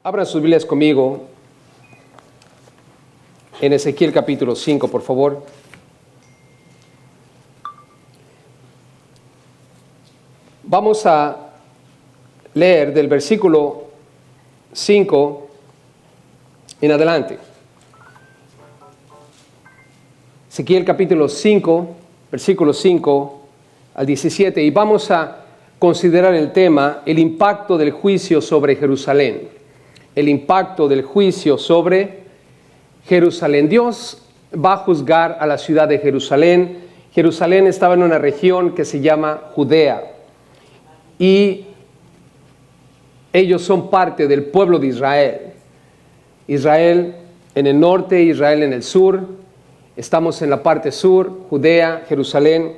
Abran sus Biblias conmigo en Ezequiel capítulo 5, por favor. Vamos a leer del versículo 5 en adelante. Ezequiel capítulo 5, versículo 5 al 17, y vamos a considerar el tema, el impacto del juicio sobre Jerusalén. El impacto del juicio sobre Jerusalén. Dios va a juzgar a la ciudad de Jerusalén. Jerusalén estaba en una región que se llama Judea. Y ellos son parte del pueblo de Israel. Israel en el norte, Israel en el sur. Estamos en la parte sur, Judea, Jerusalén.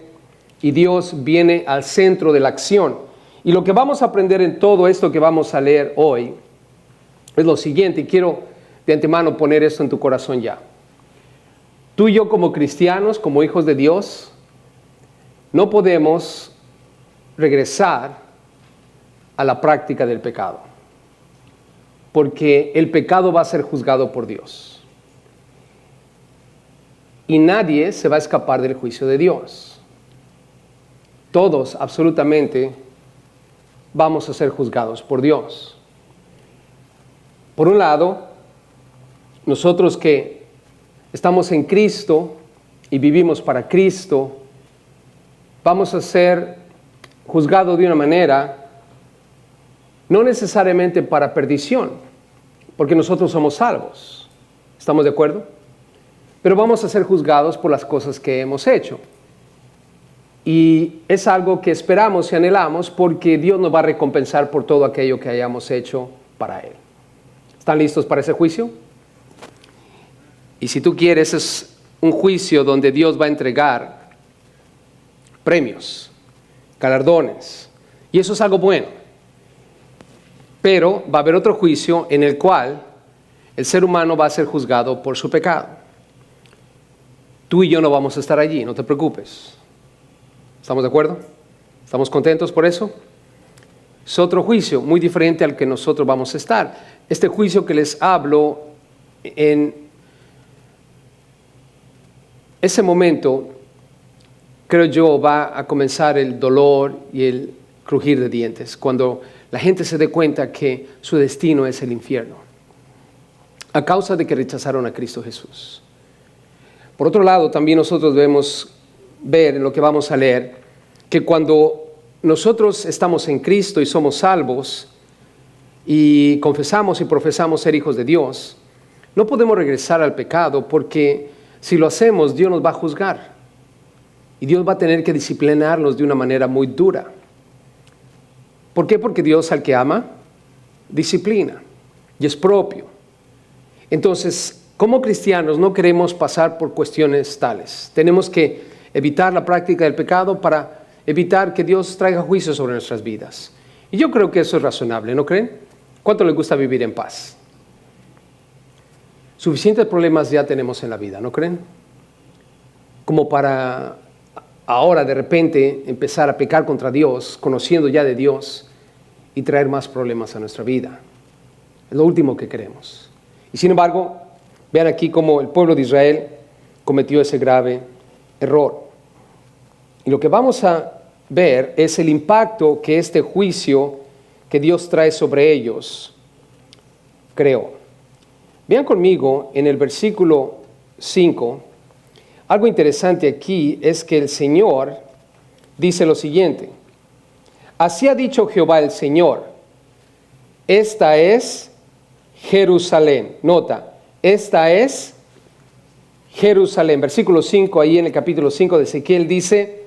Y Dios viene al centro de la acción. Y lo que vamos a aprender en todo esto que vamos a leer hoy es lo siguiente, y quiero de antemano poner esto en tu corazón ya. Tú y yo como cristianos, como hijos de Dios, no podemos regresar a la práctica del pecado, porque el pecado va a ser juzgado por Dios. Y nadie se va a escapar del juicio de Dios. Todos, absolutamente, vamos a ser juzgados por Dios. Por un lado, nosotros que estamos en Cristo y vivimos para Cristo, vamos a ser juzgados de una manera, no necesariamente para perdición, porque nosotros somos salvos. ¿Estamos de acuerdo? Pero vamos a ser juzgados por las cosas que hemos hecho. Y es algo que esperamos y anhelamos porque Dios nos va a recompensar por todo aquello que hayamos hecho para Él. ¿Están listos para ese juicio? Y si tú quieres, es un juicio donde Dios va a entregar premios, galardones. Y eso es algo bueno. Pero va a haber otro juicio en el cual el ser humano va a ser juzgado por su pecado. Tú y yo no vamos a estar allí, no te preocupes. ¿Estamos de acuerdo? ¿Estamos contentos por eso? Es otro juicio muy diferente al que nosotros vamos a estar. Este juicio que les hablo, en ese momento, creo yo, va a comenzar el dolor y el crujir de dientes, cuando la gente se dé cuenta que su destino es el infierno, a causa de que rechazaron a Cristo Jesús. Por otro lado, también nosotros debemos ver en lo que vamos a leer, que cuando nosotros estamos en Cristo y somos salvos, y confesamos y profesamos ser hijos de Dios, no podemos regresar al pecado, porque si lo hacemos, Dios nos va a juzgar. Y Dios va a tener que disciplinarnos de una manera muy dura. ¿Por qué? Porque Dios al que ama, disciplina. Y es propio. Entonces, como cristianos no queremos pasar por cuestiones tales. Tenemos que evitar la práctica del pecado para evitar que Dios traiga juicio sobre nuestras vidas. Y yo creo que eso es razonable, ¿no creen? ¿Cuánto les gusta vivir en paz? Suficientes problemas ya tenemos en la vida, ¿no creen? Como para ahora de repente empezar a pecar contra Dios, conociendo ya de Dios, y traer más problemas a nuestra vida. Es lo último que queremos. Y sin embargo, vean aquí cómo el pueblo de Israel cometió ese grave error. Y lo que vamos a ver es el impacto que este juicio que Dios trae sobre ellos creó. Vean conmigo en el versículo 5, algo interesante aquí es que el Señor dice lo siguiente: así ha dicho Jehová el Señor, esta es Jerusalén. Nota, esta es Jerusalén. Versículo 5, ahí en el capítulo 5 de Ezequiel dice,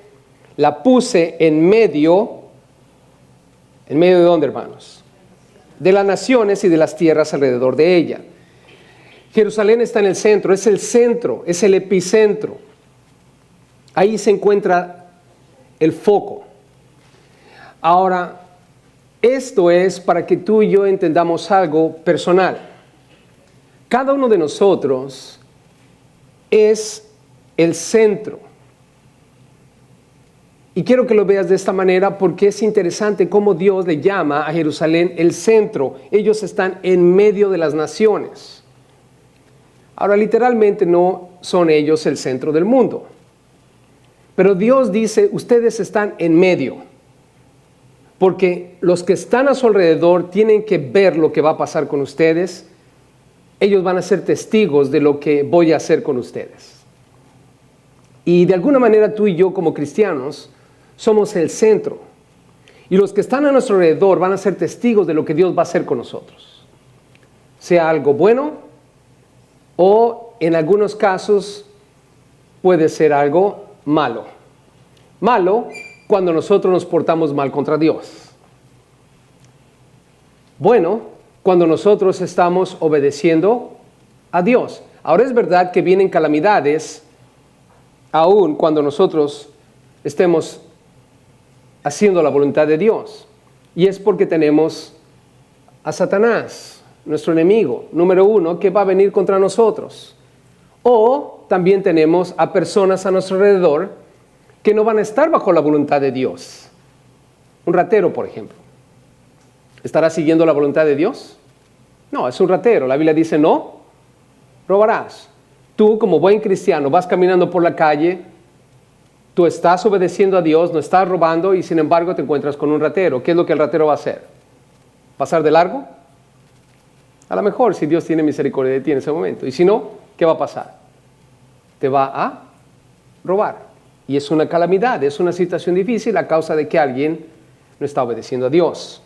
la puse ¿en medio de dónde, hermanos? De las naciones y de las tierras alrededor de ella. Jerusalén está en el centro, es el epicentro. Ahí se encuentra el foco. Ahora, esto es para que tú y yo entendamos algo personal. Cada uno de nosotros es el centro. Y quiero que lo veas de esta manera porque es interesante cómo Dios le llama a Jerusalén el centro. Ellos están en medio de las naciones. Ahora, literalmente no son ellos el centro del mundo. Pero Dios dice, ustedes están en medio. Porque los que están a su alrededor tienen que ver lo que va a pasar con ustedes. Ellos van a ser testigos de lo que voy a hacer con ustedes. Y de alguna manera tú y yo como cristianos somos el centro. Y los que están a nuestro alrededor van a ser testigos de lo que Dios va a hacer con nosotros. Sea algo bueno o en algunos casos puede ser algo malo. Malo cuando nosotros nos portamos mal contra Dios. Bueno, cuando nosotros estamos obedeciendo a Dios. Ahora es verdad que vienen calamidades aun cuando nosotros estemos haciendo la voluntad de Dios. Y es porque tenemos a Satanás, nuestro enemigo, número uno, que va a venir contra nosotros. O también tenemos a personas a nuestro alrededor que no van a estar bajo la voluntad de Dios. Un ratero, por ejemplo. ¿Estará siguiendo la voluntad de Dios? No, es un ratero. La Biblia dice, no, robarás. Tú, como buen cristiano, vas caminando por la calle, tú estás obedeciendo a Dios, no estás robando y sin embargo te encuentras con un ratero. ¿Qué es lo que el ratero va a hacer? ¿Pasar de largo? A lo mejor, si Dios tiene misericordia de ti en ese momento. Y si no, ¿qué va a pasar? Te va a robar. Y es una calamidad, es una situación difícil a causa de que alguien no está obedeciendo a Dios.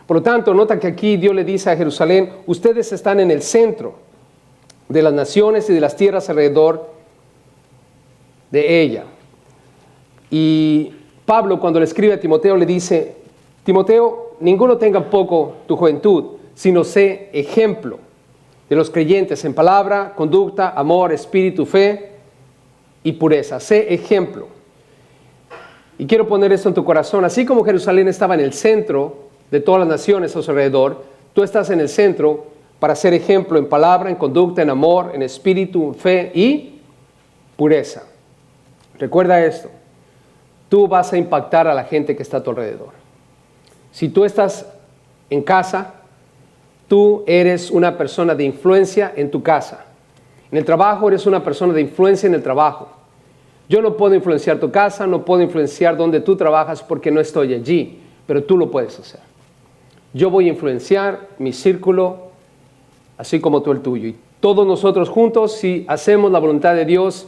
Por lo tanto, nota que aquí Dios le dice a Jerusalén, ustedes están en el centro de las naciones y de las tierras alrededor de ella. Y Pablo, cuando le escribe a Timoteo, le dice, Timoteo, ninguno tenga poco tu juventud, sino sé ejemplo de los creyentes en palabra, conducta, amor, espíritu, fe y pureza. Sé ejemplo. Y quiero poner esto en tu corazón. Así como Jerusalén estaba en el centro de todas las naciones a su alrededor, tú estás en el centro para ser ejemplo en palabra, en conducta, en amor, en espíritu, en fe y pureza. Recuerda esto. Tú vas a impactar a la gente que está a tu alrededor. Si tú estás en casa, tú eres una persona de influencia en tu casa. En el trabajo eres una persona de influencia en el trabajo. Yo no puedo influenciar tu casa, no puedo influenciar donde tú trabajas porque no estoy allí, pero tú lo puedes hacer. Yo voy a influenciar mi círculo, así como tú el tuyo. Y todos nosotros juntos, si hacemos la voluntad de Dios,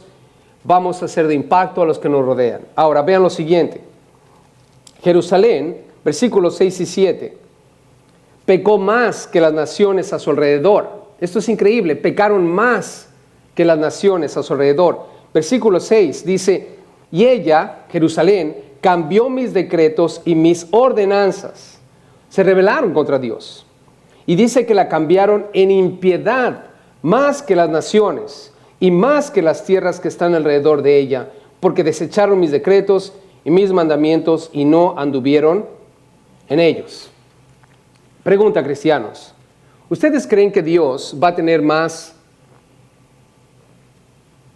vamos a ser de impacto a los que nos rodean. Ahora, vean lo siguiente. Jerusalén, versículos 6 y 7, pecó más que las naciones a su alrededor. Esto es increíble, pecaron más que las naciones a su alrededor. Versículo 6 dice, y ella, Jerusalén, cambió mis decretos y mis ordenanzas. Se rebelaron contra Dios. Y dice que la cambiaron en impiedad más que las naciones y más que las tierras que están alrededor de ella, porque desecharon mis decretos y mis mandamientos y no anduvieron en ellos. Pregunta, cristianos, ¿ustedes creen que Dios va a tener más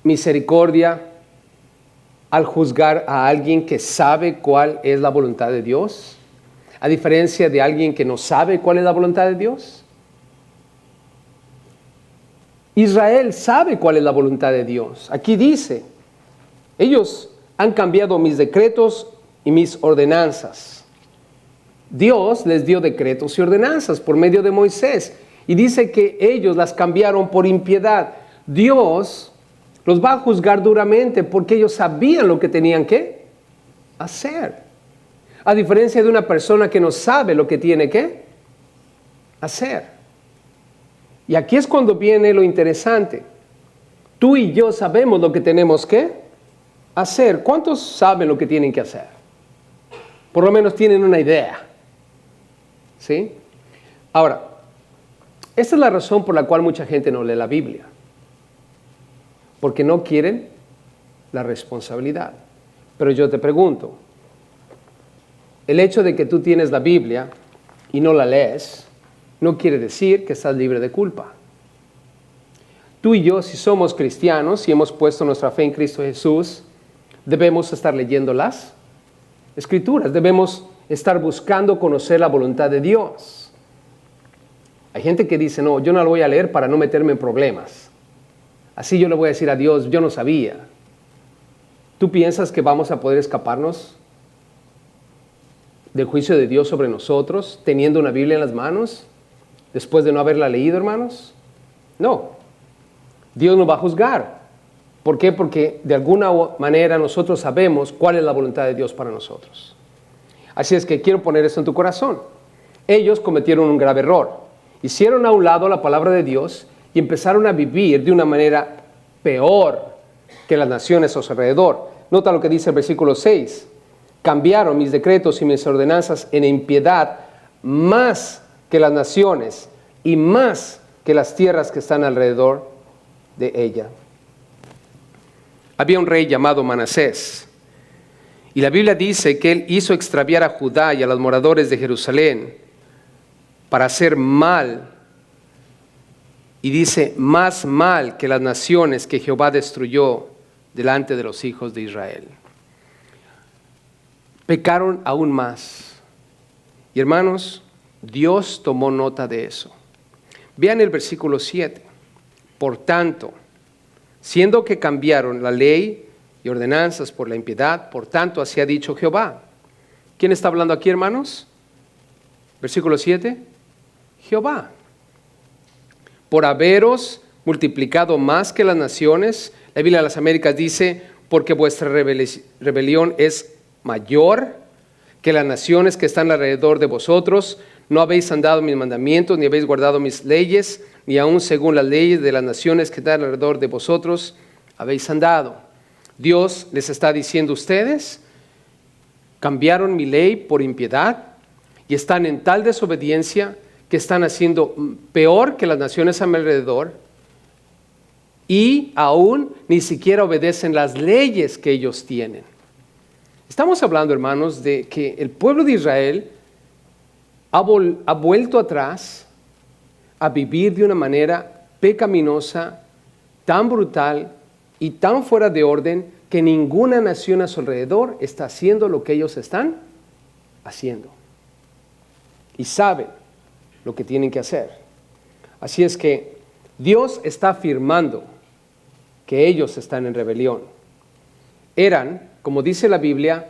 misericordia al juzgar a alguien que sabe cuál es la voluntad de Dios, a diferencia de alguien que no sabe cuál es la voluntad de Dios? Israel sabe cuál es la voluntad de Dios. Aquí dice, ellos han cambiado mis decretos y mis ordenanzas. Dios les dio decretos y ordenanzas por medio de Moisés. Y dice que ellos las cambiaron por impiedad. Dios los va a juzgar duramente porque ellos sabían lo que tenían que hacer. A diferencia de una persona que no sabe lo que tiene que hacer. Y aquí es cuando viene lo interesante. Tú y yo sabemos lo que tenemos que hacer. ¿Cuántos saben lo que tienen que hacer? Por lo menos tienen una idea. ¿Sí? Ahora, esta es la razón por la cual mucha gente no lee la Biblia. Porque no quieren la responsabilidad. Pero yo te pregunto, el hecho de que tú tienes la Biblia y no la lees, no quiere decir que estás libre de culpa. Tú y yo, si somos cristianos, si hemos puesto nuestra fe en Cristo Jesús, debemos estar leyendo las Escrituras. Debemos estar buscando conocer la voluntad de Dios. Hay gente que dice, no, yo no lo voy a leer para no meterme en problemas. Así yo le voy a decir a Dios, yo no sabía. ¿Tú piensas que vamos a poder escaparnos del juicio de Dios sobre nosotros teniendo una Biblia en las manos después de no haberla leído, hermanos? No. Dios nos va a juzgar. ¿Por qué? Porque de alguna manera nosotros sabemos cuál es la voluntad de Dios para nosotros. Así es que quiero poner esto en tu corazón. Ellos cometieron un grave error. Hicieron a un lado la palabra de Dios y empezaron a vivir de una manera peor que las naciones a su alrededor. Nota lo que dice el versículo 6. Cambiaron mis decretos y mis ordenanzas en impiedad más que las naciones y más que las tierras que están alrededor de ella. Había un rey llamado Manasés, y la Biblia dice que él hizo extraviar a Judá y a los moradores de Jerusalén para hacer mal, y dice, más mal que las naciones que Jehová destruyó delante de los hijos de Israel. Pecaron aún más. Y hermanos, Dios tomó nota de eso. Vean el versículo 7. Por tanto, siendo que cambiaron la ley y ordenanzas por la impiedad, por tanto así ha dicho Jehová. ¿Quién está hablando aquí, hermanos? Versículo 7. Jehová. Por haberos multiplicado más que las naciones, la Biblia de las Américas dice, porque vuestra rebelión es mayor que las naciones que están alrededor de vosotros, no habéis andado en mis mandamientos, ni habéis guardado mis leyes, ni aun según las leyes de las naciones que están alrededor de vosotros, habéis andado. Dios les está diciendo, ustedes cambiaron mi ley por impiedad y están en tal desobediencia que están haciendo peor que las naciones a mi alrededor y aún ni siquiera obedecen las leyes que ellos tienen. Estamos hablando, hermanos, de que el pueblo de Israel ha vuelto atrás a vivir de una manera pecaminosa, tan brutal y tan fuera de orden que ninguna nación a su alrededor está haciendo lo que ellos están haciendo. Y saben lo que tienen que hacer. Así es que Dios está afirmando que ellos están en rebelión. Eran, como dice la Biblia,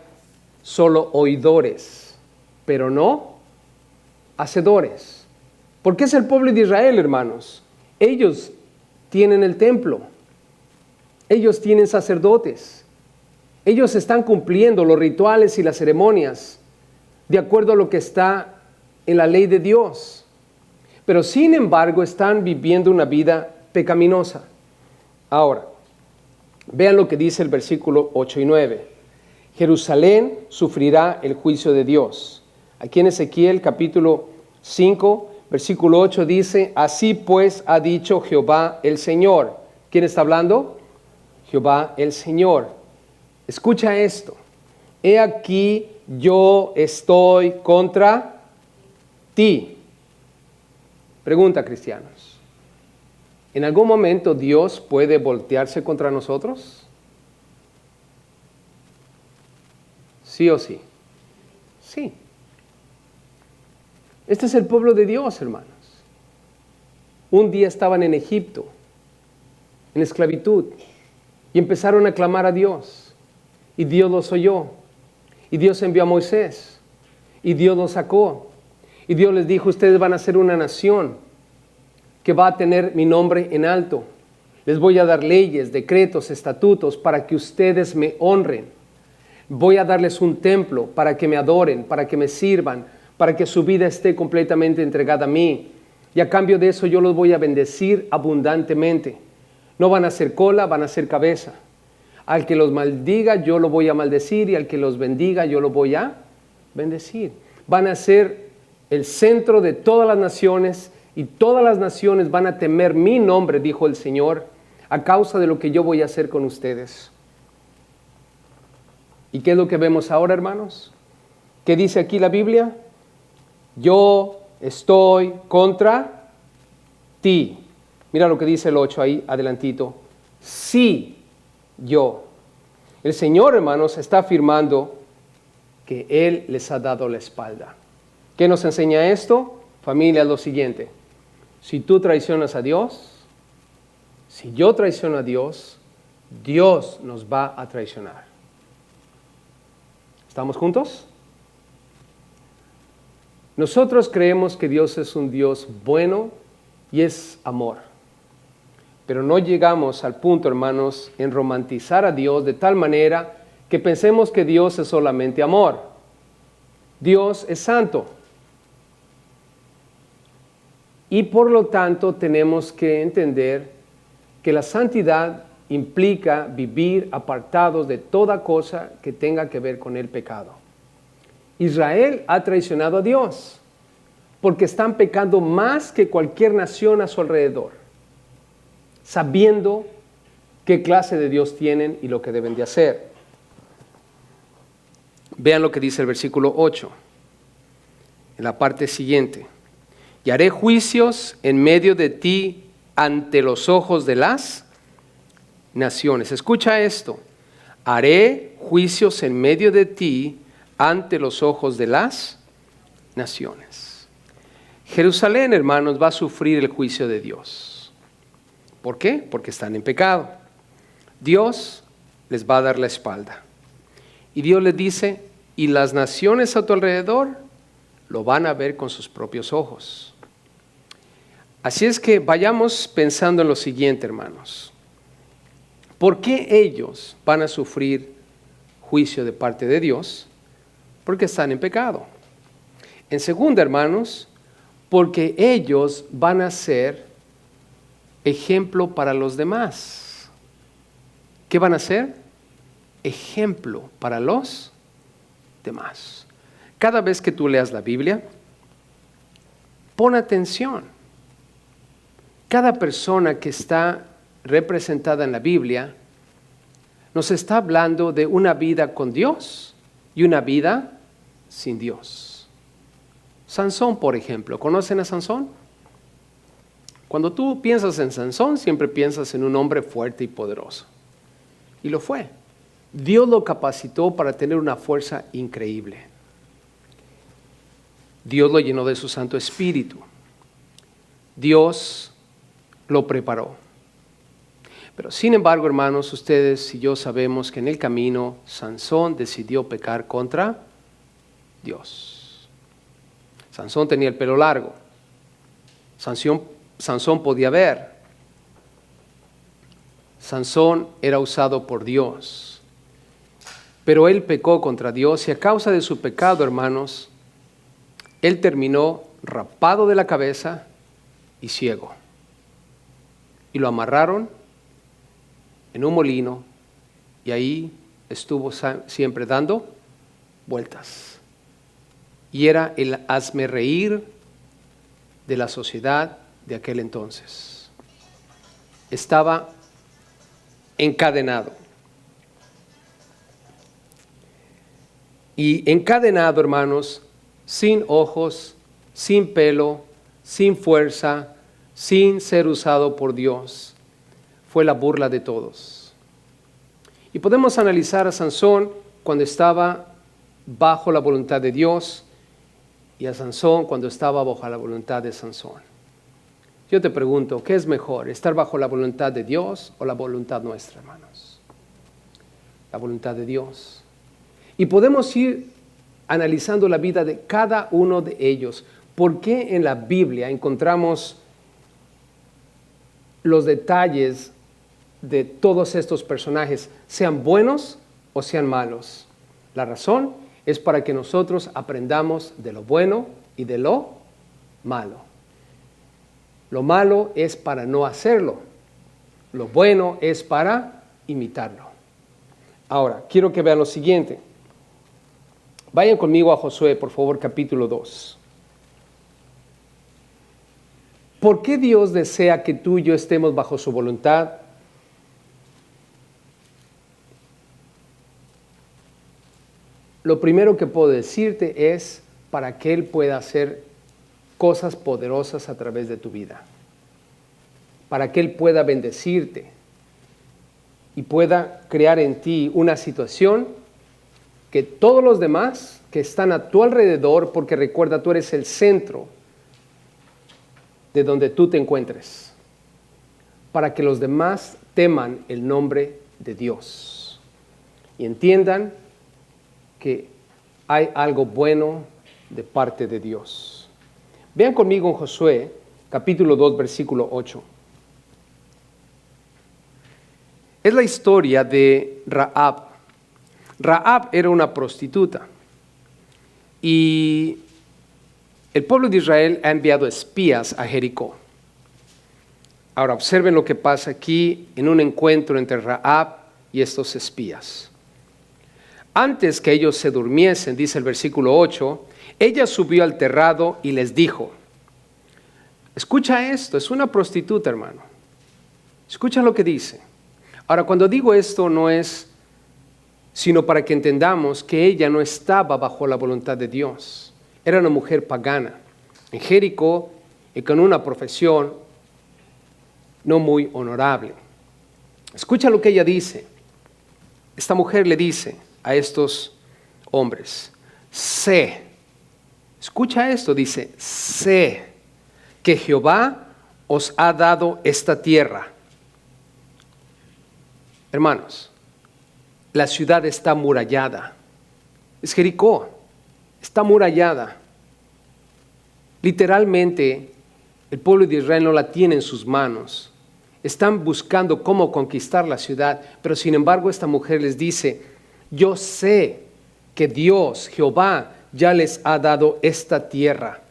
solo oidores, pero no hacedores. Porque es el pueblo de Israel, hermanos. Ellos tienen el templo. Ellos tienen sacerdotes. Ellos están cumpliendo los rituales y las ceremonias de acuerdo a lo que está en la ley de Dios. Pero sin embargo están viviendo una vida pecaminosa. Ahora, vean lo que dice el versículo 8 y 9. Jerusalén sufrirá el juicio de Dios. Aquí en Ezequiel capítulo 5, versículo 8 dice, así pues ha dicho Jehová el Señor. ¿Quién está hablando? Jehová el Señor. Escucha esto. He aquí yo estoy contra ti. Pregunta, cristianos. ¿En algún momento Dios puede voltearse contra nosotros? ¿Sí o sí? Sí. Este es el pueblo de Dios, hermanos. Un día estaban en Egipto, en esclavitud, y empezaron a clamar a Dios. Y Dios los oyó. Y Dios envió a Moisés. Y Dios los sacó. Y Dios les dijo, ustedes van a ser una nación que va a tener mi nombre en alto. Les voy a dar leyes, decretos, estatutos para que ustedes me honren. Voy a darles un templo para que me adoren, para que me sirvan, para que su vida esté completamente entregada a mí. Y a cambio de eso yo los voy a bendecir abundantemente. No van a ser cola, van a ser cabeza. Al que los maldiga yo lo voy a maldecir y al que los bendiga yo lo voy a bendecir. Van a ser el centro de todas las naciones y todas las naciones van a temer mi nombre, dijo el Señor, a causa de lo que yo voy a hacer con ustedes. ¿Y qué es lo que vemos ahora, hermanos? ¿Qué dice aquí la Biblia? Yo estoy contra ti. Mira lo que dice el 8 ahí, adelantito. Sí, yo. El Señor, hermanos, está afirmando que Él les ha dado la espalda. ¿Qué nos enseña esto? Familia, lo siguiente. Si tú traicionas a Dios, si yo traiciono a Dios, Dios nos va a traicionar. ¿Estamos juntos? Nosotros creemos que Dios es un Dios bueno y es amor. Pero no llegamos al punto, hermanos, en romantizar a Dios de tal manera que pensemos que Dios es solamente amor. Dios es santo. Y por lo tanto tenemos que entender que la santidad implica vivir apartados de toda cosa que tenga que ver con el pecado. Israel ha traicionado a Dios porque están pecando más que cualquier nación a su alrededor, sabiendo qué clase de Dios tienen y lo que deben de hacer. Vean lo que dice el versículo 8, en la parte siguiente. Y haré juicios en medio de ti ante los ojos de las naciones. Escucha esto. Haré juicios en medio de ti ante los ojos de las naciones. Jerusalén, hermanos, va a sufrir el juicio de Dios. ¿Por qué? Porque están en pecado. Dios les va a dar la espalda. Y Dios les dice, y las naciones a tu alrededor lo van a ver con sus propios ojos. Así es que vayamos pensando en lo siguiente, hermanos. ¿Por qué ellos van a sufrir juicio de parte de Dios? Porque están en pecado. En segunda, hermanos, porque ellos van a ser ejemplo para los demás. ¿Qué van a ser? Ejemplo para los demás. Cada vez que tú leas la Biblia, pon atención. Cada persona que está representada en la Biblia nos está hablando de una vida con Dios y una vida sin Dios. Sansón, por ejemplo, ¿conocen a Sansón? Cuando tú piensas en Sansón, siempre piensas en un hombre fuerte y poderoso. Y lo fue. Dios lo capacitó para tener una fuerza increíble. Dios lo llenó de su Santo Espíritu. Dios lo preparó. Pero sin embargo, hermanos, ustedes y yo sabemos que en el camino Sansón decidió pecar contra Dios. Sansón tenía el pelo largo. Sansón podía ver. Sansón era usado por Dios. Pero él pecó contra Dios y a causa de su pecado, hermanos, él terminó rapado de la cabeza y ciego. Y lo amarraron en un molino y ahí estuvo siempre dando vueltas. Y era el hazmerreír de la sociedad de aquel entonces. Estaba encadenado. Y encadenado, hermanos, sin ojos, sin pelo, sin fuerza, sin ser usado por Dios. Fue la burla de todos. Y podemos analizar a Sansón cuando estaba bajo la voluntad de Dios y a Sansón cuando estaba bajo la voluntad de Sansón. Yo te pregunto, ¿qué es mejor? ¿Estar bajo la voluntad de Dios o la voluntad nuestra, hermanos? La voluntad de Dios. Y podemos ir analizando la vida de cada uno de ellos. ¿Por qué en la Biblia encontramos los detalles de todos estos personajes, sean buenos o sean malos? La razón es para que nosotros aprendamos de lo bueno y de lo malo. Lo malo es para no hacerlo. Lo bueno es para imitarlo. Ahora, quiero que vean lo siguiente. Vayan conmigo a Josué, por favor, capítulo 2. ¿Por qué Dios desea que tú y yo estemos bajo su voluntad? Lo primero que puedo decirte es para que Él pueda hacer cosas poderosas a través de tu vida. Para que Él pueda bendecirte y pueda crear en ti una situación que todos los demás que están a tu alrededor, porque recuerda, tú eres el centro de donde tú te encuentres, para que los demás teman el nombre de Dios y entiendan que hay algo bueno de parte de Dios. Vean conmigo en Josué, capítulo 2, versículo 8. Es la historia de Rahab. Rahab era una prostituta y el pueblo de Israel ha enviado espías a Jericó. Ahora observen lo que pasa aquí en un encuentro entre Rahab y estos espías. Antes que ellos se durmiesen, dice el versículo 8, ella subió al terrado y les dijo, escucha esto, es una prostituta, hermano. Escucha lo que dice. Ahora, cuando digo esto no es sino para que entendamos que ella no estaba bajo la voluntad de Dios. Era una mujer pagana, en Jericó y con una profesión no muy honorable. Escucha lo que ella dice. Esta mujer le dice a estos hombres, sé, escucha esto, dice, sé que Jehová os ha dado esta tierra. Hermanos, la ciudad está amurallada. Es Jericó, está amurallada. Literalmente, el pueblo de Israel no la tiene en sus manos. Están buscando cómo conquistar la ciudad, pero sin embargo esta mujer les dice, yo sé que Dios, Jehová, ya les ha dado esta tierra.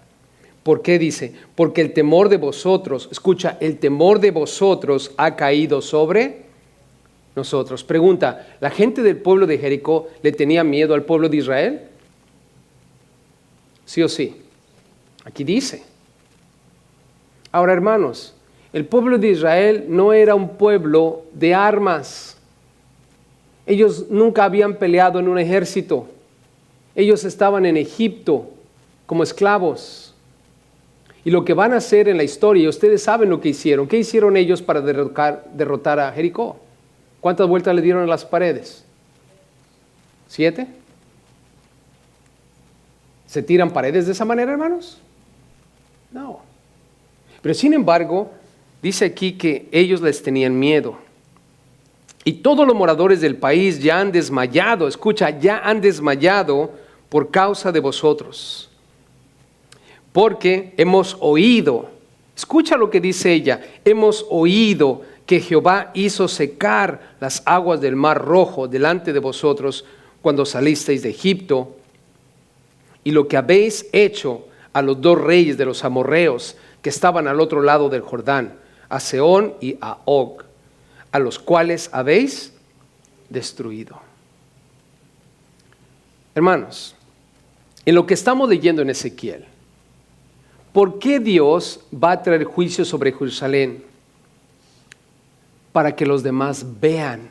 ¿Por qué dice? Porque el temor de vosotros, escucha, el temor de vosotros ha caído sobre nosotros. Pregunta, ¿la gente del pueblo de Jericó le tenía miedo al pueblo de Israel? ¿Sí o sí? Aquí dice. Ahora, hermanos, el pueblo de Israel no era un pueblo de armas. Ellos nunca habían peleado en un ejército. Ellos estaban en Egipto como esclavos. Y lo que van a hacer en la historia, y ustedes saben lo que hicieron. ¿Qué hicieron ellos para derrotar a Jericó? ¿Cuántas vueltas le dieron a las paredes? 7. ¿Se tiran paredes de esa manera, hermanos? No. Pero sin embargo, dice aquí que ellos les tenían miedo. Y todos los moradores del país ya han desmayado, escucha, ya han desmayado por causa de vosotros. Porque hemos oído, escucha lo que dice ella, hemos oído que Jehová hizo secar las aguas del Mar Rojo delante de vosotros cuando salisteis de Egipto, y lo que habéis hecho a los 2 reyes de los amorreos que estaban al otro lado del Jordán, a Sehón y a Og, a los cuales habéis destruido. Hermanos, en lo que estamos leyendo en Ezequiel, ¿por qué Dios va a traer juicio sobre Jerusalén? Para que los demás vean,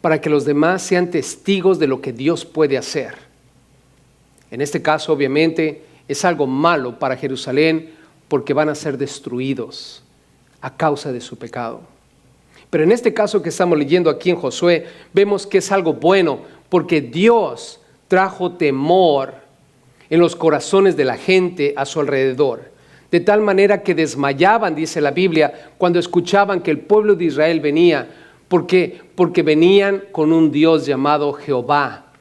para que los demás sean testigos de lo que Dios puede hacer. En este caso, obviamente, es algo malo para Jerusalén porque van a ser destruidos a causa de su pecado. Pero en este caso que estamos leyendo aquí en Josué, vemos que es algo bueno porque Dios trajo temor en los corazones de la gente a su alrededor. De tal manera que desmayaban, dice la Biblia, cuando escuchaban que el pueblo de Israel venía. ¿Por qué? Porque venían con un Dios llamado Jehová.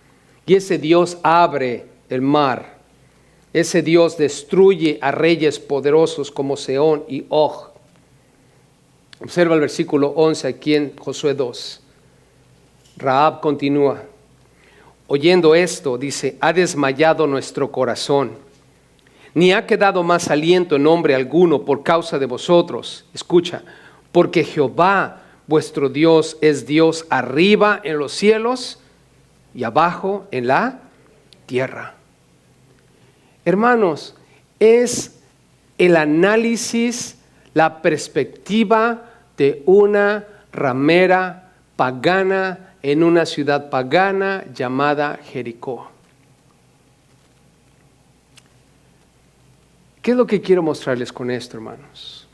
Y ese Dios abre el mar. Ese Dios destruye a reyes poderosos como Sehón y Og. Observa el versículo 11 aquí en Josué 2. Rahab continúa. Oyendo esto, dice, ha desmayado nuestro corazón. Ni ha quedado más aliento en hombre alguno por causa de vosotros. Escucha, porque Jehová vuestro Dios es Dios arriba en los cielos y abajo en la tierra. Hermanos, es el análisis, la perspectiva de una ramera pagana en una ciudad pagana llamada Jericó. ¿Qué es lo que quiero mostrarles con esto, hermanos?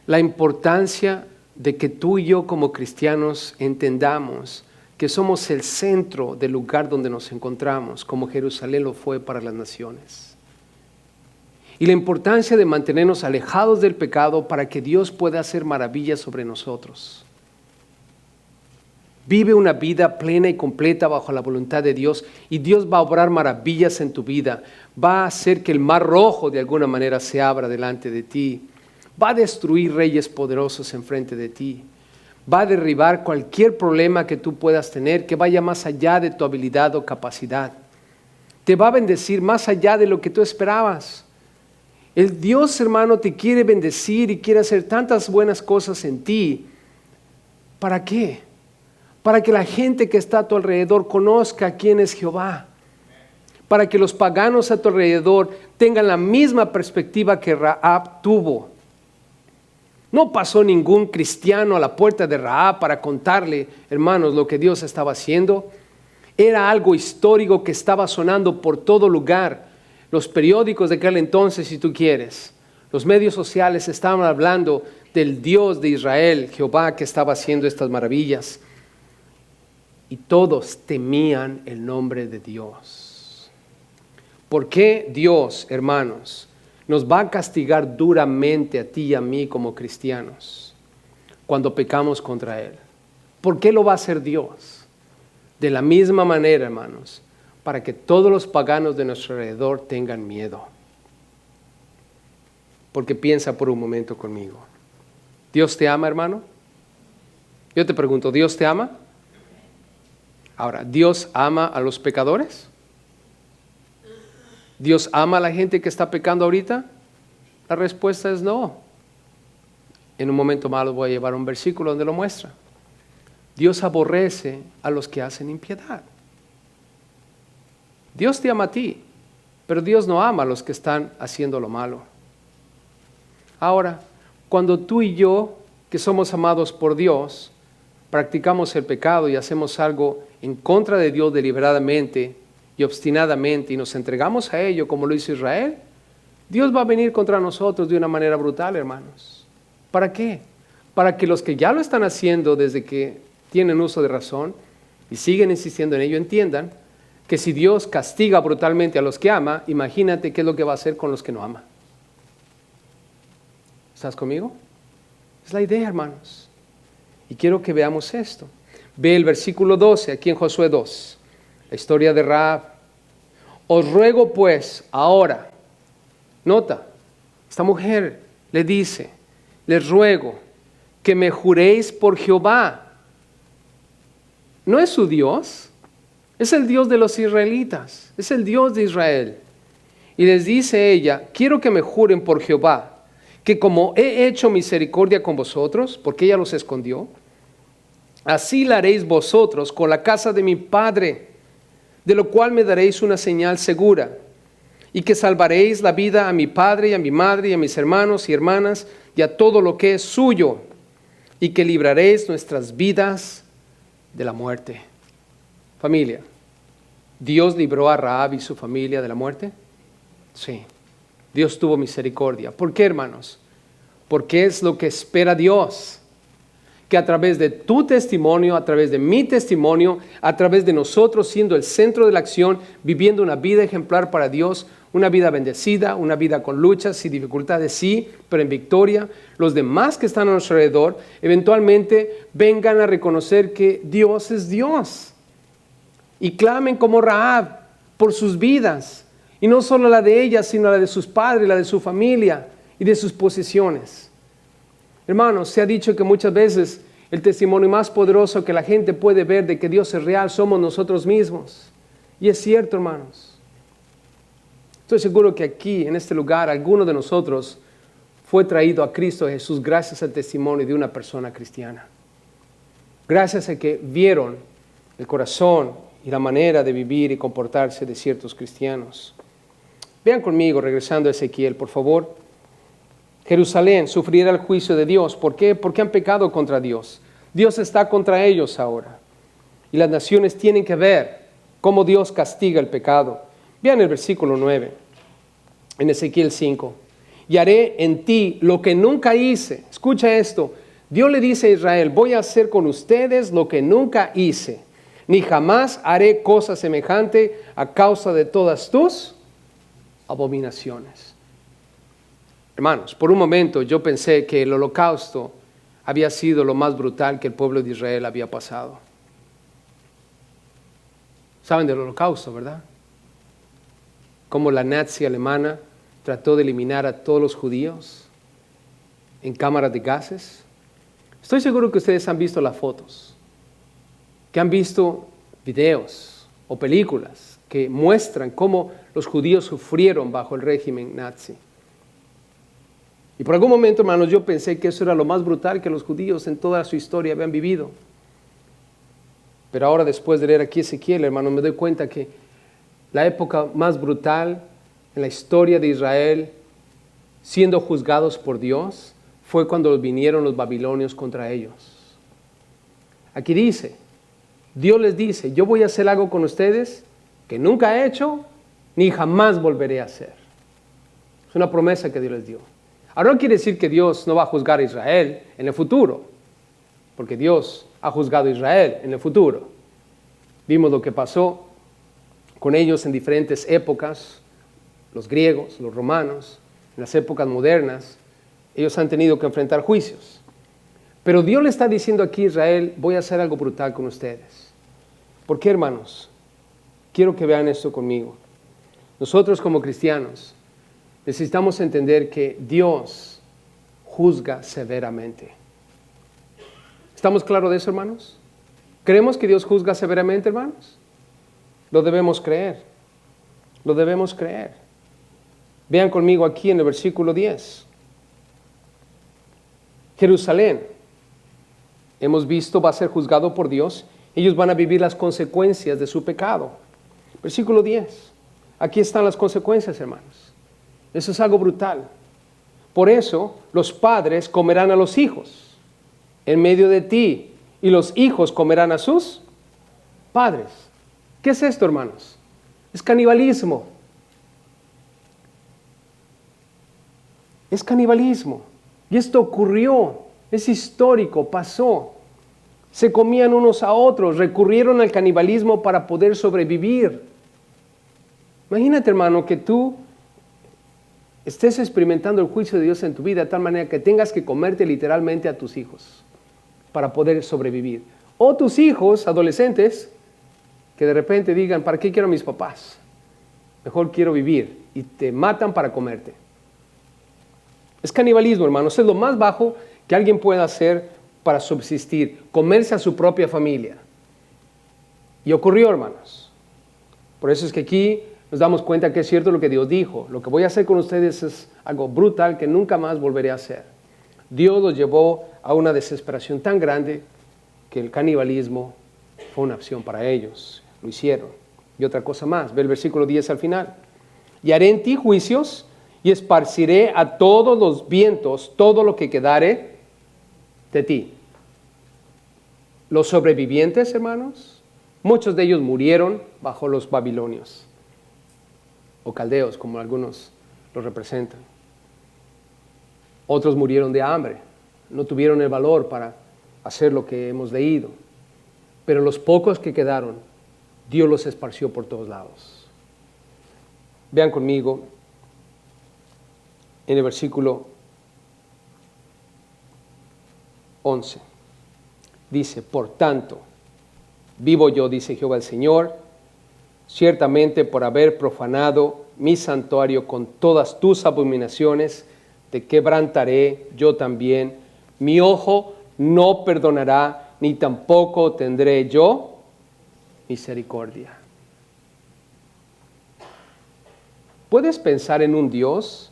La importancia de que tú y yo como cristianos entendamos que somos el centro del lugar donde nos encontramos, como Jerusalén lo fue para las naciones. Y la importancia de mantenernos alejados del pecado para que Dios pueda hacer maravillas sobre nosotros. Vive una vida plena y completa bajo la voluntad de Dios y Dios va a obrar maravillas en tu vida. Va a hacer que el mar rojo de alguna manera se abra delante de ti. Va a destruir reyes poderosos enfrente de ti. Va a derribar cualquier problema que tú puedas tener que vaya más allá de tu habilidad o capacidad. Te va a bendecir más allá de lo que tú esperabas. El Dios, hermano, te quiere bendecir y quiere hacer tantas buenas cosas en ti. ¿Para qué? Para que la gente que está a tu alrededor conozca quién es Jehová. Para que los paganos a tu alrededor tengan la misma perspectiva que Rahab tuvo. No pasó ningún cristiano a la puerta de Rahab para contarle, hermanos, lo que Dios estaba haciendo. Era algo histórico que estaba sonando por todo lugar. Los periódicos de aquel entonces, si tú quieres, los medios sociales estaban hablando del Dios de Israel, Jehová, que estaba haciendo estas maravillas. Y todos temían el nombre de Dios. ¿Por qué Dios, hermanos, nos va a castigar duramente a ti y a mí como cristianos cuando pecamos contra Él? ¿Por qué lo va a hacer Dios? De la misma manera, hermanos, para que todos los paganos de nuestro alrededor tengan miedo. Porque piensa por un momento conmigo. ¿Dios te ama, hermano? Yo te pregunto, ¿Dios te ama? Ahora, ¿Dios ama a los pecadores? ¿Dios ama a la gente que está pecando ahorita? La respuesta es no. En un momento más voy a llevar un versículo donde lo muestra. Dios aborrece a los que hacen impiedad. Dios te ama a ti, pero Dios no ama a los que están haciendo lo malo. Ahora, cuando tú y yo, que somos amados por Dios, practicamos el pecado y hacemos algo en contra de Dios deliberadamente y obstinadamente y nos entregamos a ello como lo hizo Israel, Dios va a venir contra nosotros de una manera brutal, hermanos. ¿Para qué? Para que los que ya lo están haciendo desde que tienen uso de razón y siguen insistiendo en ello entiendan que si Dios castiga brutalmente a los que ama, imagínate qué es lo que va a hacer con los que no ama. ¿Estás conmigo? Es la idea, hermanos. Y quiero que veamos esto. Ve el versículo 12, aquí en Josué 2, la historia de Rahab. Os ruego pues ahora, nota, esta mujer le dice, les ruego que me juréis por Jehová. ¿No es su Dios? Es el Dios de los israelitas, es el Dios de Israel. Y les dice ella, quiero que me juren por Jehová, que como he hecho misericordia con vosotros, porque ella los escondió, así la haréis vosotros con la casa de mi padre, de lo cual me daréis una señal segura, y que salvaréis la vida a mi padre y a mi madre y a mis hermanos y hermanas y a todo lo que es suyo, y que libraréis nuestras vidas de la muerte. Familia, ¿Dios libró a Rahab y su familia de la muerte? Sí, Dios tuvo misericordia. ¿Por qué, hermanos? Porque es lo que espera Dios. Que a través de tu testimonio, a través de mi testimonio, a través de nosotros siendo el centro de la acción, viviendo una vida ejemplar para Dios, una vida bendecida, una vida con luchas y dificultades, sí, pero en victoria, los demás que están a nuestro alrededor eventualmente vengan a reconocer que Dios es Dios. Y clamen como Rahab por sus vidas, y no solo la de ellas, sino la de sus padres, la de su familia y de sus posesiones. Hermanos, se ha dicho que muchas veces el testimonio más poderoso que la gente puede ver de que Dios es real somos nosotros mismos. Y es cierto, hermanos. Estoy seguro que aquí, en este lugar, alguno de nosotros fue traído a Cristo Jesús gracias al testimonio de una persona cristiana. Gracias a que vieron el corazón y la manera de vivir y comportarse de ciertos cristianos. Vean conmigo, regresando a Ezequiel, por favor. Jerusalén sufrirá el juicio de Dios. ¿Por qué? Porque han pecado contra Dios. Dios está contra ellos ahora. Y las naciones tienen que ver cómo Dios castiga el pecado. Vean el versículo 9, en Ezequiel 5. Y haré en ti lo que nunca hice. Escucha esto. Dios le dice a Israel, voy a hacer con ustedes lo que nunca hice. ni jamás haré cosa semejante a causa de todas tus abominaciones. Hermanos, por un momento yo pensé que el holocausto había sido lo más brutal que el pueblo de Israel había pasado. Saben del holocausto, ¿verdad? Cómo la nazi alemana trató de eliminar a todos los judíos en cámaras de gases. Estoy seguro que ustedes han visto las fotos, que han visto videos o películas que muestran cómo los judíos sufrieron bajo el régimen nazi. Y por algún momento, hermanos, yo pensé que eso era lo más brutal que los judíos en toda su historia habían vivido. Pero ahora, después de leer aquí Ezequiel, hermanos, me doy cuenta que la época más brutal en la historia de Israel, siendo juzgados por Dios, fue cuando vinieron los babilonios contra ellos. Aquí dice, Dios les dice, yo voy a hacer algo con ustedes que nunca he hecho ni jamás volveré a hacer. Es una promesa que Dios les dio. Ahora no quiere decir que Dios no va a juzgar a Israel en el futuro, porque Dios ha juzgado a Israel en el futuro. Vimos lo que pasó con ellos en diferentes épocas, los griegos, los romanos, en las épocas modernas, ellos han tenido que enfrentar juicios. Pero Dios le está diciendo aquí a Israel, voy a hacer algo brutal con ustedes. ¿Por qué, hermanos? Quiero que vean esto conmigo. Nosotros como cristianos necesitamos entender que Dios juzga severamente. ¿Estamos claros de eso, hermanos? ¿Creemos que Dios juzga severamente, hermanos? Lo debemos creer. Lo debemos creer. Vean conmigo aquí en el versículo 10. Jerusalén, hemos visto, va a ser juzgado por Dios. Ellos van a vivir las consecuencias de su pecado. Versículo 10. Aquí están las consecuencias, hermanos. Eso es algo brutal. Por eso los padres comerán a los hijos en medio de ti, y los hijos comerán a sus padres. ¿Qué es esto, hermanos? Es canibalismo. Es canibalismo. Y esto ocurrió, es histórico, pasó. Se comían unos a otros, recurrieron al canibalismo para poder sobrevivir. Imagínate, hermano, que tú estés experimentando el juicio de Dios en tu vida de tal manera que tengas que comerte literalmente a tus hijos para poder sobrevivir. O tus hijos, adolescentes, que de repente digan, ¿para qué quiero a mis papás? Mejor quiero vivir, y te matan para comerte. Es canibalismo, hermanos, es lo más bajo que alguien pueda hacer para subsistir, comerse a su propia familia. Y ocurrió, hermanos. Por eso es que aquí nos damos cuenta que es cierto lo que Dios dijo. Lo que voy a hacer con ustedes es algo brutal que nunca más volveré a hacer. Dios los llevó a una desesperación tan grande que el canibalismo fue una opción para ellos. Lo hicieron. Y otra cosa más, ve el versículo 10 al final. Y haré en ti juicios y esparciré a todos los vientos todo lo que quedare de ti. Los sobrevivientes, hermanos, muchos de ellos murieron bajo los babilonios, o caldeos, como algunos los representan. Otros murieron de hambre, no tuvieron el valor para hacer lo que hemos leído. Pero los pocos que quedaron, Dios los esparció por todos lados. Vean conmigo en el versículo 11. Dice, por tanto, vivo yo, dice Jehová el Señor, ciertamente por haber profanado mi santuario con todas tus abominaciones, te quebrantaré yo también. Mi ojo no perdonará, ni tampoco tendré yo misericordia. ¿Puedes pensar en un Dios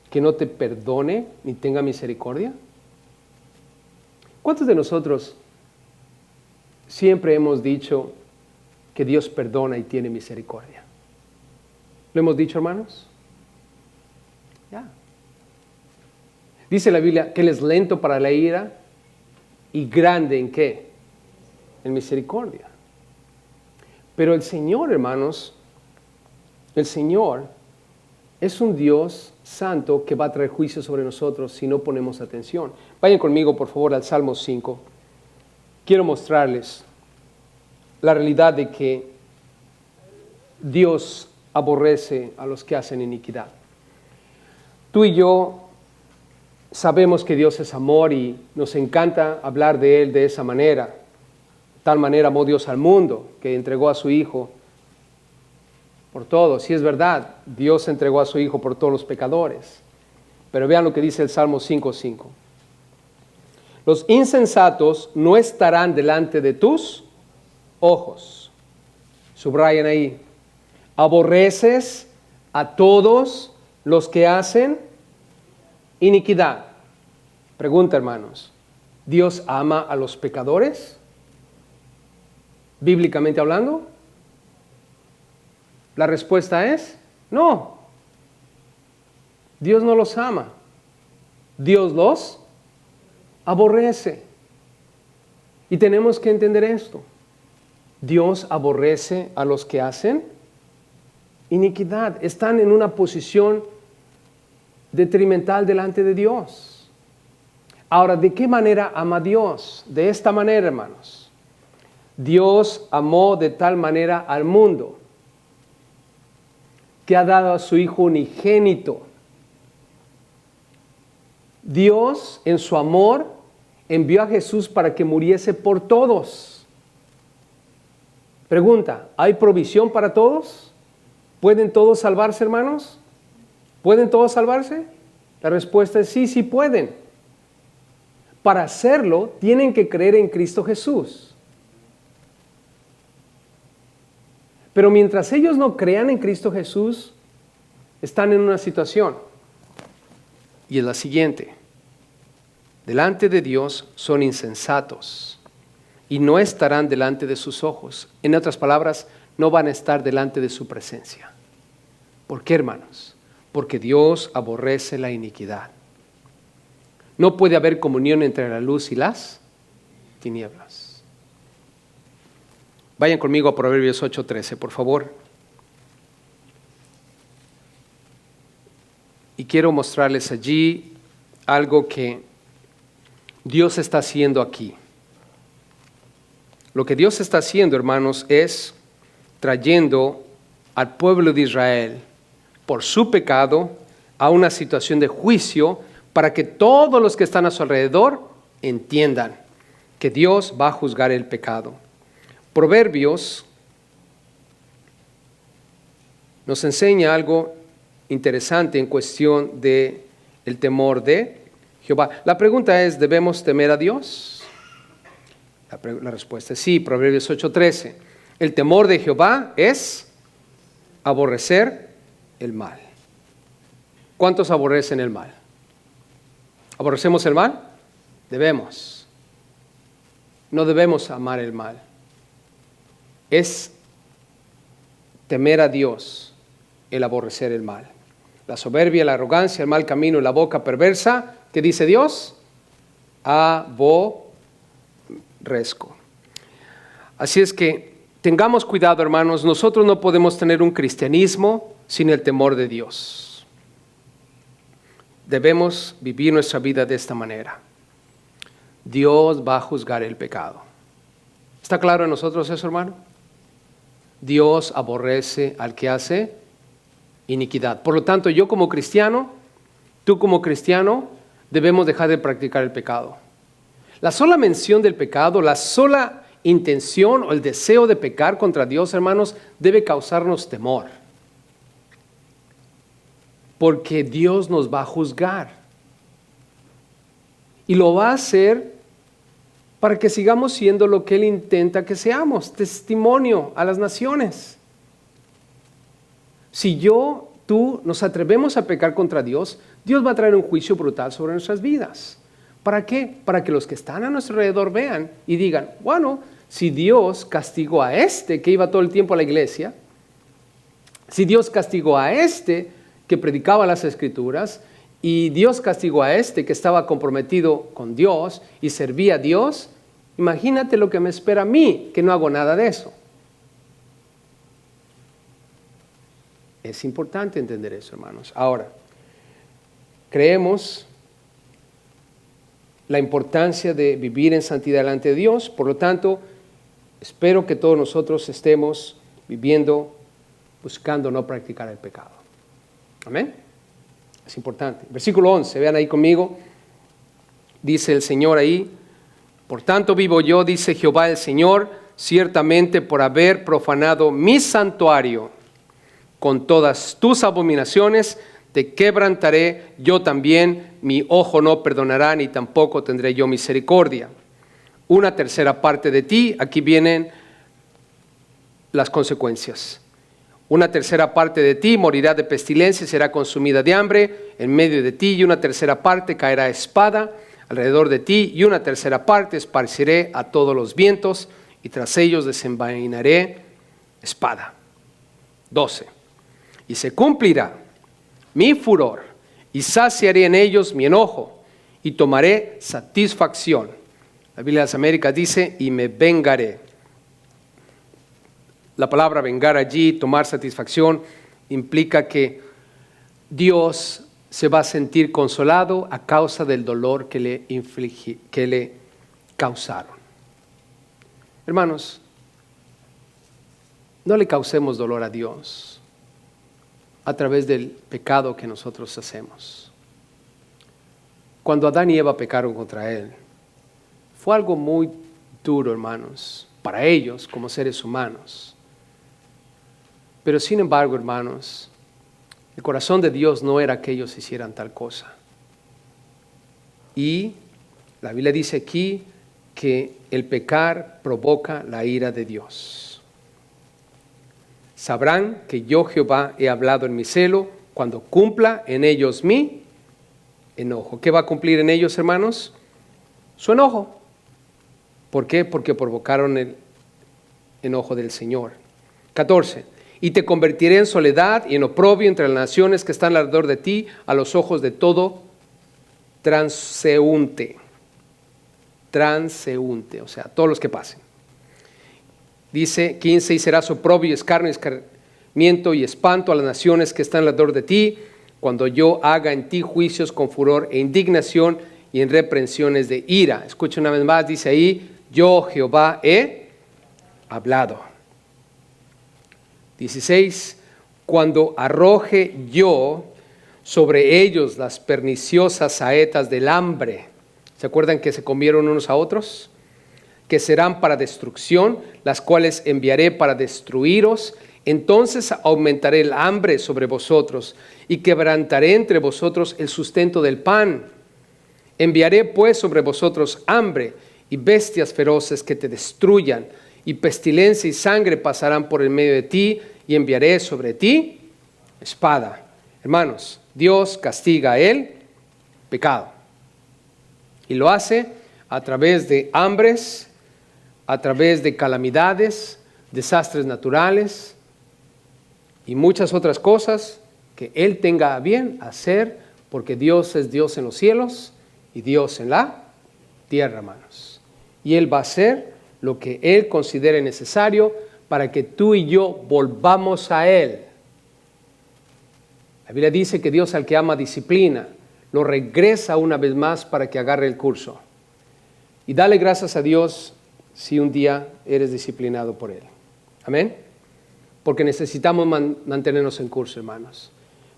que no te perdone ni tenga misericordia? ¿Cuántos de nosotros siempre hemos dicho que Dios perdona y tiene misericordia? ¿Lo hemos dicho, hermanos? Ya. Dice la Biblia que Él es lento para la ira y grande ¿en qué? En misericordia. Pero el Señor, hermanos, el Señor es un Dios santo que va a traer juicio sobre nosotros si no ponemos atención. Vayan conmigo, por favor, al Salmo 5. Quiero mostrarles la realidad de que Dios aborrece a los que hacen iniquidad. Tú y yo sabemos que Dios es amor y nos encanta hablar de Él de esa manera. De tal manera amó Dios al mundo que entregó a su Hijo por todos. Sí, es verdad, Dios entregó a su Hijo por todos los pecadores. Pero vean lo que dice el Salmo 5:5. Los insensatos no estarán delante de tus ojos. Subrayan ahí. Aborreces a todos los que hacen iniquidad. Pregunta, hermanos, ¿Dios ama a los pecadores? Bíblicamente hablando, la respuesta es no. Dios no los ama. Dios los aborrece. Y tenemos que entender esto. Dios aborrece a los que hacen iniquidad. Están en una posición detrimental delante de Dios. Ahora, ¿de qué manera ama Dios? De esta manera, hermanos. Dios amó de tal manera al mundo que ha dado a su Hijo unigénito. Dios, en su amor, envió a Jesús para que muriese por todos. Pregunta, ¿hay provisión para todos? ¿Pueden todos salvarse, hermanos? ¿Pueden todos salvarse? La respuesta es sí, sí pueden. Para hacerlo, tienen que creer en Cristo Jesús. Pero mientras ellos no crean en Cristo Jesús, están en una situación. Y es la siguiente. Delante de Dios son insensatos y no estarán delante de sus ojos. En otras palabras, no van a estar delante de su presencia. ¿Por qué, hermanos? Porque Dios aborrece la iniquidad. No puede haber comunión entre la luz y las tinieblas. Vayan conmigo a Proverbios 8:13, por favor. Y quiero mostrarles allí algo que Dios está haciendo aquí. Lo que Dios está haciendo, hermanos, es trayendo al pueblo de Israel por su pecado a una situación de juicio para que todos los que están a su alrededor entiendan que Dios va a juzgar el pecado. Proverbios nos enseña algo interesante en cuestión de el temor de Jehová. La pregunta es, ¿debemos temer a Dios? La respuesta es sí, Proverbios 8:13. El temor de Jehová es aborrecer el mal. ¿Cuántos aborrecen el mal? ¿Aborrecemos el mal? Debemos. No debemos amar el mal. Es temer a Dios el aborrecer el mal. La soberbia, la arrogancia, el mal camino y la boca perversa, ¿qué dice Dios? Aborrezco. Así es que tengamos cuidado, hermanos, nosotros no podemos tener un cristianismo sin el temor de Dios. Debemos vivir nuestra vida de esta manera. Dios va a juzgar el pecado. ¿Está claro en nosotros eso, hermano? Dios aborrece al que hace iniquidad. Por lo tanto, yo como cristiano, tú como cristiano, debemos dejar de practicar el pecado. La sola mención del pecado, la sola intención o el deseo de pecar contra Dios, hermanos, debe causarnos temor. Porque Dios nos va a juzgar. Y lo va a hacer para que sigamos siendo lo que Él intenta que seamos, testimonio a las naciones. Si tú nos atrevemos a pecar contra Dios, Dios va a traer un juicio brutal sobre nuestras vidas. ¿Para qué? Para que los que están a nuestro alrededor vean y digan, bueno, si Dios castigó a este que iba todo el tiempo a la iglesia, si Dios castigó a este que predicaba las Escrituras, y Dios castigó a este que estaba comprometido con Dios y servía a Dios, imagínate lo que me espera a mí, que no hago nada de eso. Es importante entender eso, hermanos. Ahora, creemos la importancia de vivir en santidad delante de Dios, por lo tanto, espero que todos nosotros estemos viviendo, buscando no practicar el pecado. Amén. Es importante. Versículo 11, vean ahí conmigo. Dice el Señor ahí: por tanto vivo yo, dice Jehová el Señor, ciertamente por haber profanado mi santuario con todas tus abominaciones, te quebrantaré yo también, mi ojo no perdonará, ni tampoco tendré yo misericordia. Una tercera parte de ti, aquí vienen las consecuencias. Una tercera parte de ti morirá de pestilencia y será consumida de hambre en medio de ti, y una tercera parte caerá a espada alrededor de ti, y una tercera parte esparciré a todos los vientos, y tras ellos desenvainaré espada. 12. Y se cumplirá mi furor, y saciaré en ellos mi enojo, y tomaré satisfacción. La Biblia de las Américas dice: y me vengaré. La palabra vengar allí, tomar satisfacción, implica que Dios se va a sentir consolado a causa del dolor que le causaron. Hermanos, no le causemos dolor a Dios a través del pecado que nosotros hacemos. Cuando Adán y Eva pecaron contra Él, fue algo muy duro, hermanos, para ellos como seres humanos. Pero sin embargo, hermanos, el corazón de Dios no era que ellos hicieran tal cosa. Y la Biblia dice aquí que el pecar provoca la ira de Dios. Sabrán que yo, Jehová, he hablado en mi celo, cuando cumpla en ellos mi enojo. ¿Qué va a cumplir en ellos, hermanos? Su enojo. ¿Por qué? Porque provocaron el enojo del Señor. 14. Y te convertiré en soledad y en oprobio entre las naciones que están alrededor de ti, a los ojos de todo transeúnte. Transeúnte, o sea, todos los que pasen. Dice 15, y serás oprobio y escarnio, escarmiento y espanto a las naciones que están alrededor de ti, cuando yo haga en ti juicios con furor e indignación y en reprensiones de ira. Escucha una vez más, dice ahí: yo, Jehová, he hablado. 16, cuando arroje yo sobre ellos las perniciosas saetas del hambre. ¿Se acuerdan que se comieron unos a otros? Que serán para destrucción, las cuales enviaré para destruiros. Entonces aumentaré el hambre sobre vosotros y quebrantaré entre vosotros el sustento del pan. Enviaré pues sobre vosotros hambre y bestias feroces que te destruyan, y pestilencia y sangre pasarán por el medio de ti, y enviaré sobre ti espada. Hermanos, Dios castiga el pecado. Y lo hace a través de hambres, a través de calamidades, desastres naturales y muchas otras cosas que Él tenga a bien hacer, porque Dios es Dios en los cielos y Dios en la tierra, hermanos. Y Él va a hacer lo que Él considere necesario para que tú y yo volvamos a Él. La Biblia dice que Dios al que ama disciplina, lo regresa una vez más para que agarre el curso. Y dale gracias a Dios si un día eres disciplinado por Él. Amén. Porque necesitamos mantenernos en curso, hermanos.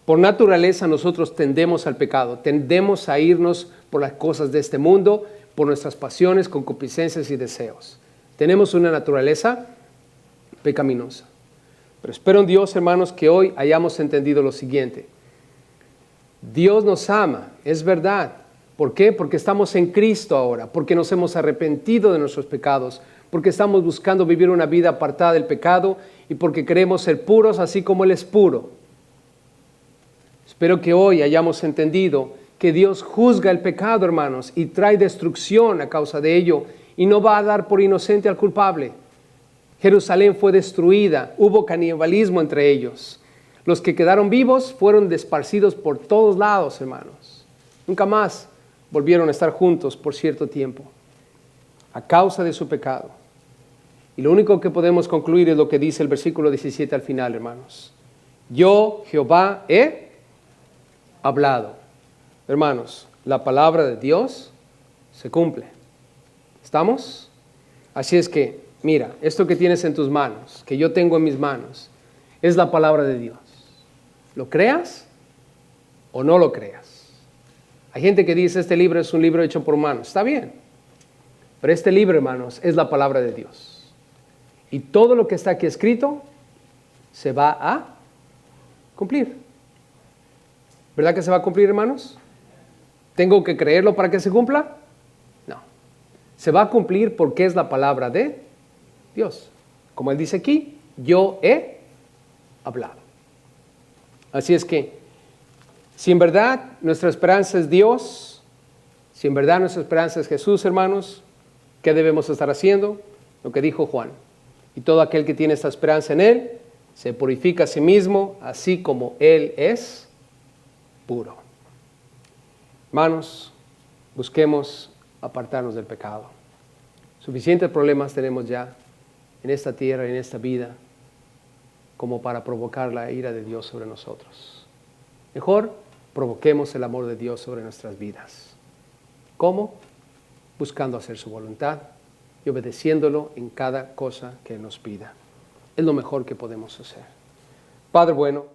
Por naturaleza nosotros tendemos al pecado, tendemos a irnos por las cosas de este mundo, por nuestras pasiones, concupiscencias y deseos. Tenemos una naturaleza pecaminosa. Pero espero en Dios, hermanos, que hoy hayamos entendido lo siguiente. Dios nos ama, es verdad. ¿Por qué? Porque estamos en Cristo ahora, porque nos hemos arrepentido de nuestros pecados, porque estamos buscando vivir una vida apartada del pecado y porque queremos ser puros así como Él es puro. Espero que hoy hayamos entendido que Dios juzga el pecado, hermanos, y trae destrucción a causa de ello, y no va a dar por inocente al culpable. Jerusalén fue destruida, hubo canibalismo entre ellos. Los que quedaron vivos fueron esparcidos por todos lados, hermanos. Nunca más volvieron a estar juntos por cierto tiempo, a causa de su pecado. Y lo único que podemos concluir es lo que dice el versículo 17 al final, hermanos. Yo, Jehová, he hablado. Hermanos, la palabra de Dios se cumple. ¿Estamos? Así es que mira, esto que tienes en tus manos, que yo tengo en mis manos, es la palabra de Dios. ¿Lo creas o no lo creas? Hay gente que dice, este libro es un libro hecho por manos. Está bien, pero este libro, hermanos, es la palabra de Dios. Y todo lo que está aquí escrito se va a cumplir. ¿Verdad que se va a cumplir, hermanos? ¿Tengo que creerlo para que se cumpla? No. Se va a cumplir porque es la palabra de Dios. Como él dice aquí, yo he hablado. Así es que, si en verdad nuestra esperanza es Dios, si en verdad nuestra esperanza es Jesús, hermanos, ¿qué debemos estar haciendo? Lo que dijo Juan. Y todo aquel que tiene esta esperanza en Él, se purifica a sí mismo, así como Él es puro. Hermanos, busquemos apartarnos del pecado. Suficientes problemas tenemos ya en esta tierra y en esta vida como para provocar la ira de Dios sobre nosotros. Mejor provoquemos el amor de Dios sobre nuestras vidas. ¿Cómo? Buscando hacer su voluntad y obedeciéndolo en cada cosa que nos pida. Es lo mejor que podemos hacer. Padre bueno,